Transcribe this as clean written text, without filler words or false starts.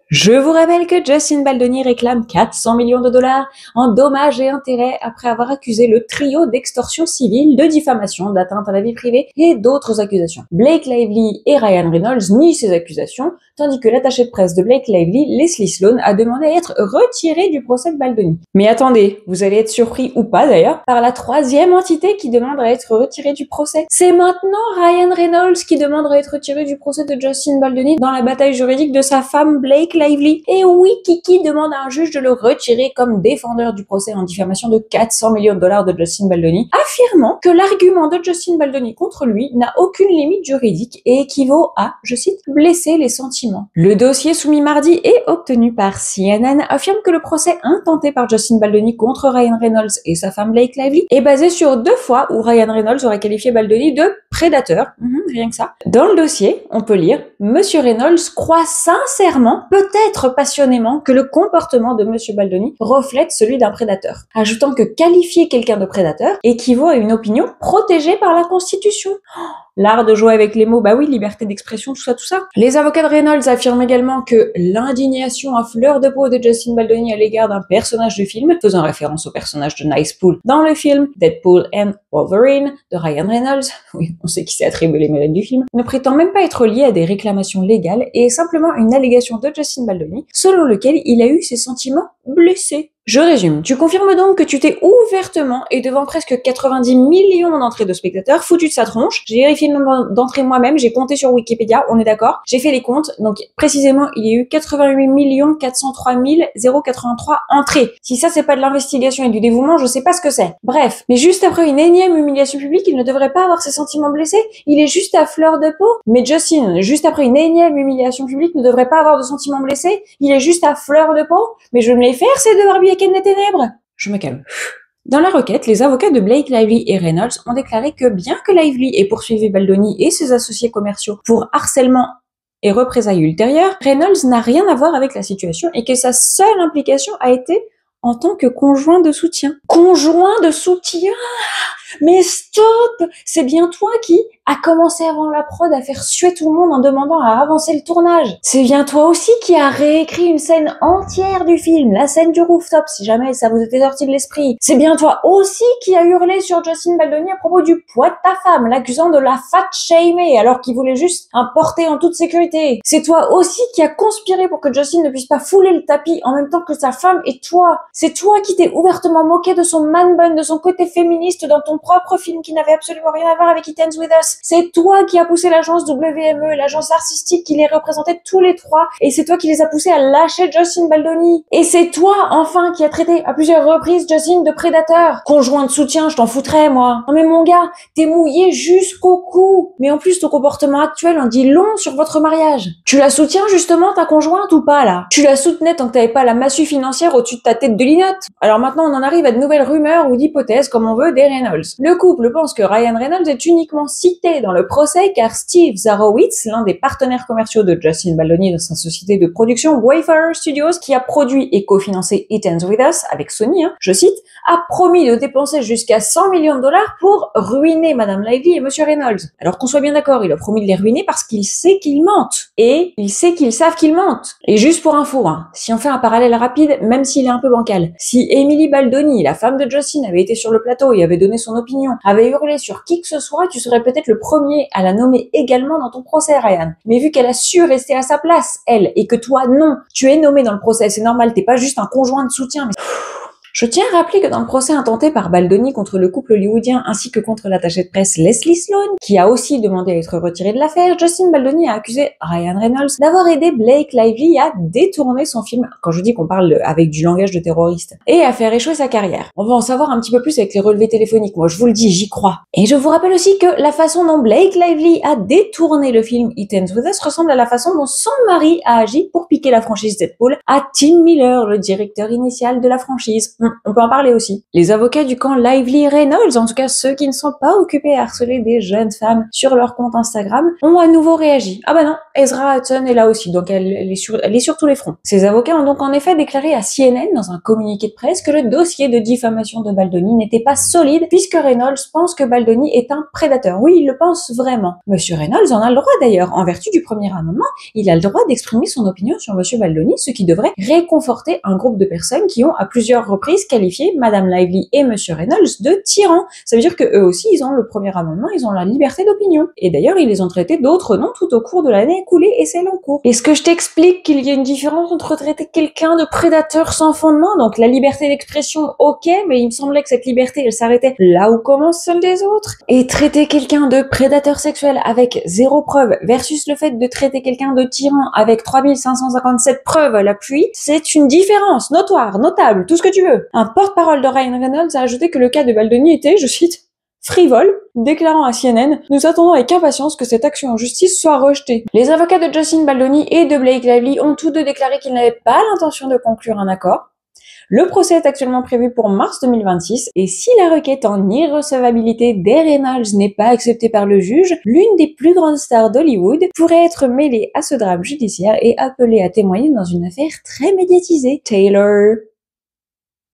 Je vous rappelle que Justin Baldoni réclame 400 millions de dollars en dommages et intérêts après avoir accusé le trio d'extorsion civile, de diffamation, d'atteinte à la vie privée et d'autres accusations. Blake Lively et Ryan Reynolds nient ces accusations, tandis que l'attaché de presse de Blake Lively, Leslie Sloan, a demandé à être retiré du procès de Baldoni. Mais attendez, vous allez être surpris ou pas d'ailleurs, par la troisième entité qui demande à être retirée du procès. C'est maintenant Ryan Reynolds qui demande à être retiré du procès de Justin Baldoni dans la bataille juridique de sa femme Blake Lively. Et oui, Kiki demande à un juge de le retirer comme défendeur du procès en diffamation de 400 millions de dollars de Justin Baldoni, affirmant que l'argument de Justin Baldoni contre lui n'a aucune limite juridique et équivaut à, je cite, blesser les sentiments. Le dossier soumis mardi et obtenu par CNN affirme que le procès intenté par Justin Baldoni contre Ryan Reynolds et sa femme Blake Lively est basé sur 2 fois où Ryan Reynolds aurait qualifié Baldoni de prédateur, rien que ça. Dans le dossier, on peut lire « Monsieur Reynolds croit sincèrement, peut-être passionnément, que le comportement de Monsieur Baldoni reflète celui d'un prédateur », ajoutant que qualifier quelqu'un de prédateur équivaut à une opinion protégée par la Constitution. L'art de jouer avec les mots, bah oui, liberté d'expression, tout ça. Les avocats de Reynolds affirment également que l'indignation à fleur de peau de Justin Baldoni à l'égard d'un personnage du film, faisant référence au personnage de Nicepool dans le film Deadpool and Wolverine de Ryan Reynolds, oui, on sait qui s'est attribué les mérites du film, ne prétend même pas être lié à des réclamations légales et est simplement une allégation de Justin Baldoni, selon lequel il a eu ses sentiments blessés. Je résume. Tu confirmes donc que tu t'es ouvertement et devant presque 90 millions d'entrées de spectateurs foutu de sa tronche. J'ai vérifié le nombre d'entrées moi-même, j'ai compté sur Wikipédia, on est d'accord. J'ai fait les comptes, donc précisément il y a eu 88 403 083 entrées. Si ça c'est pas de l'investigation et du dévouement, je sais pas ce que c'est. Bref, mais juste après une énième humiliation publique, il ne devrait pas avoir ses sentiments blessés, il est juste à fleur de peau. Mais Justin, juste après une énième humiliation publique, ne devrait pas avoir de sentiments blessés, il est juste à fleur de peau. Mais je vais me les faire ces deux Barbie et Ken des ténèbres. Je me calme. Dans la requête, les avocats de Blake Lively et Reynolds ont déclaré que bien que Lively ait poursuivi Baldoni et ses associés commerciaux pour harcèlement et représailles ultérieures, Reynolds n'a rien à voir avec la situation et que sa seule implication a été en tant que conjoint de soutien. Conjoint de soutien? Mais stop! C'est bien toi qui a commencé avant la prod à faire suer tout le monde en demandant à avancer le tournage. C'est bien toi aussi qui a réécrit une scène entière du film, la scène du rooftop, si jamais ça vous était sorti de l'esprit. C'est bien toi aussi qui a hurlé sur Justin Baldoni à propos du poids de ta femme, l'accusant de la fat shamer alors qu'il voulait juste un porté en toute sécurité. C'est toi aussi qui a conspiré pour que Justin ne puisse pas fouler le tapis en même temps que sa femme et toi. C'est toi qui t'es ouvertement moqué de son man bun, de son côté féministe dans ton propre film qui n'avait absolument rien à voir avec It Ends With Us. C'est toi qui as poussé l'agence WME, l'agence artistique qui les représentait tous les trois, et c'est toi qui les a poussés à lâcher Justin Baldoni. Et c'est toi, enfin, qui a traité à plusieurs reprises Justin de prédateur. Conjoint de soutien, je t'en foutrais, moi. Non mais mon gars, t'es mouillé jusqu'au cou. Mais en plus, ton comportement actuel en dit long sur votre mariage. Tu la soutiens justement, ta conjointe, ou pas, là? Tu la soutenais tant que t'avais pas la massue financière au-dessus de ta tête de linotte. Alors maintenant, on en arrive à de nouvelles rumeurs ou d'hypothèses, comme on veut, des Reynolds. Le couple pense que Ryan Reynolds est uniquement cité dans le procès car Steve Zarowitz, l'un des partenaires commerciaux de Justin Baldoni dans sa société de production Wayfarer Studios, qui a produit et cofinancé It Ends With Us avec Sony, je cite, a promis de dépenser jusqu'à 100 millions de dollars pour ruiner Madame Lively et Monsieur Reynolds. Alors qu'on soit bien d'accord, il a promis de les ruiner parce qu'il sait qu'ils mentent. Et il sait qu'ils savent qu'ils mentent. Et juste pour info, si on fait un parallèle rapide, même s'il est un peu bancal, si Emily Baldoni, la femme de Justin, avait été sur le plateau et avait donné son opinion, avait hurlé sur qui que ce soit, tu serais peut-être le premier à la nommer également dans ton procès, Ryan. Mais vu qu'elle a su rester à sa place, elle, et que toi, non, tu es nommé dans le procès, c'est normal, t'es pas juste un conjoint de soutien, mais... Je tiens à rappeler que dans le procès intenté par Baldoni contre le couple hollywoodien ainsi que contre l'attachée de presse Leslie Sloan, qui a aussi demandé à être retiré de l'affaire, Justin Baldoni a accusé Ryan Reynolds d'avoir aidé Blake Lively à détourner son film, quand je dis qu'on parle avec du langage de terroriste, et à faire échouer sa carrière. On va en savoir un petit peu plus avec les relevés téléphoniques, moi je vous le dis, j'y crois. Et je vous rappelle aussi que la façon dont Blake Lively a détourné le film It Ends With Us ressemble à la façon dont son mari a agi pour piquer la franchise Deadpool à Tim Miller, le directeur initial de la franchise. On peut en parler aussi. Les avocats du camp Lively Reynolds, en tout cas ceux qui ne sont pas occupés à harceler des jeunes femmes sur leur compte Instagram, ont à nouveau réagi. Ah bah non, Ezra Hutton est là aussi, donc elle est sur tous les fronts. Ces avocats ont donc en effet déclaré à CNN dans un communiqué de presse que le dossier de diffamation de Baldoni n'était pas solide puisque Reynolds pense que Baldoni est un prédateur. Oui, il le pense vraiment. Monsieur Reynolds en a le droit d'ailleurs. En vertu du premier amendement, il a le droit d'exprimer son opinion sur Monsieur Baldoni, ce qui devrait réconforter un groupe de personnes qui ont à plusieurs reprises qualifié Madame Lively et Monsieur Reynolds de tyrans. Ça veut dire que eux aussi, ils ont le premier amendement, ils ont la liberté d'opinion. Et d'ailleurs, ils les ont traités d'autres noms tout au cours de l'année écoulée et celle en cours. Est-ce que je t'explique qu'il y a une différence entre traiter quelqu'un de prédateur sans fondement, donc la liberté d'expression, ok, mais il me semblait que cette liberté, elle s'arrêtait là où commence celle des autres, et traiter quelqu'un de prédateur sexuel avec 0 preuve versus le fait de traiter quelqu'un de tyran avec 3557 preuves à l'appui, c'est une différence notoire, notable, tout ce que tu veux. Un porte-parole de Ryan Reynolds a ajouté que le cas de Baldoni était, je cite, frivole, déclarant à CNN « Nous attendons avec impatience que cette action en justice soit rejetée ». Les avocats de Justin Baldoni et de Blake Lively ont tous deux déclaré qu'ils n'avaient pas l'intention de conclure un accord. Le procès est actuellement prévu pour mars 2026 et si la requête en irrecevabilité des Reynolds n'est pas acceptée par le juge, l'une des plus grandes stars d'Hollywood pourrait être mêlée à ce drame judiciaire et appelée à témoigner dans une affaire très médiatisée. Taylor.